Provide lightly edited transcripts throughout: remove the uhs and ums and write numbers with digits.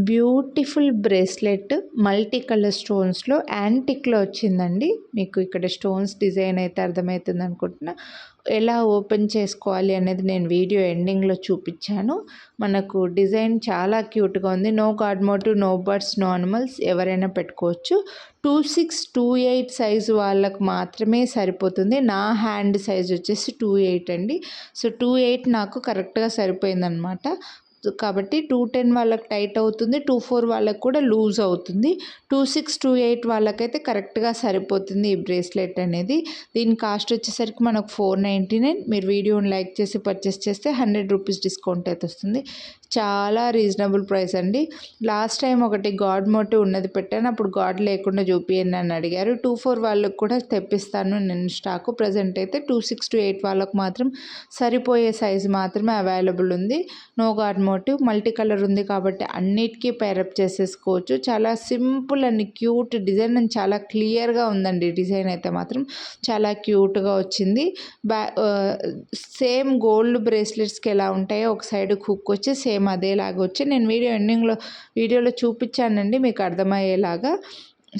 Beautiful bracelet multi colour స్టోన్స్లో యాంటిక్లో వచ్చిందండి. మీకు ఇక్కడ స్టోన్స్ డిజైన్ అయితే అర్థమవుతుంది అనుకుంటున్నా. ఎలా ఓపెన్ చేసుకోవాలి అనేది నేను వీడియో ఎండింగ్లో చూపించాను. మనకు డిజైన్ చాలా క్యూట్గా ఉంది. No god motif, no birds, no animals, ఎవరైనా పెట్టుకోవచ్చు. 26, 28 సైజు వాళ్ళకు మాత్రమే సరిపోతుంది. నా హ్యాండ్ సైజ్ వచ్చేసి 28 అండి. సో 28 నాకు కరెక్ట్గా సరిపోయిందనమాట. కాబట్టి 210 వాళ్ళకి టైట్ అవుతుంది, 24 వాళ్ళకి కూడా లూజ్ అవుతుంది. 26, 28 వాళ్ళకైతే కరెక్ట్గా సరిపోతుంది ఈ బ్రేస్లెట్ అనేది. దీని కాస్ట్ వచ్చేసరికి మనకు 499. మీరు వీడియోని లైక్ చేసి పర్చేస్ చేస్తే 100 రూపీస్ డిస్కౌంట్ అయితే వస్తుంది. చాలా రీజనబుల్ ప్రైస్ అండి. లాస్ట్ టైం ఒకటి గాడ్ మోటివ్ ఉన్నది పెట్టాను, అప్పుడు గాడ్ లేకుండా చూపియండి అని అడిగారు. 24 వాళ్ళకి కూడా తెప్పిస్తాను నేను స్టాకు. ప్రజెంట్ అయితే 26 to 8 వాళ్ళకు మాత్రం సరిపోయే సైజు మాత్రమే అవైలబుల్ ఉంది. No god motif multi colour ఉంది కాబట్టి అన్నిటికీ పేరప్ చేసేసుకోవచ్చు. చాలా simple and cute design and చాలా క్లియర్గా ఉందండి. డిజైన్ అయితే మాత్రం చాలా క్యూట్గా వచ్చింది. సేమ్ గోల్డ్ బ్రేస్లెట్స్కి ఎలా ఉంటాయో ఒక సైడ్ హుక్ వచ్చి సేమ్ అదేలాగా వచ్చి నేను వీడియోలో చూపించానండి మీకు అర్థమయ్యేలాగా.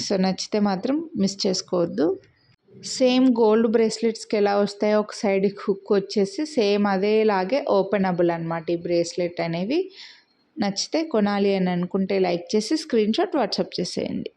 సో నచ్చితే మాత్రం మిస్ చేసుకోవద్దు. సేమ్ గోల్డ్ బ్రేస్లెట్స్కి ఎలా వస్తాయో ఒక సైడ్కి హుక్ వచ్చేసి సేమ్ అదేలాగే ఓపెనబుల్ అనమాట ఈ బ్రేస్లెట్ అనేవి. నచ్చితే కొనాలి అని అనుకుంటే లైక్ చేసి స్క్రీన్ షాట్ వాట్సాప్ చేసేయండి.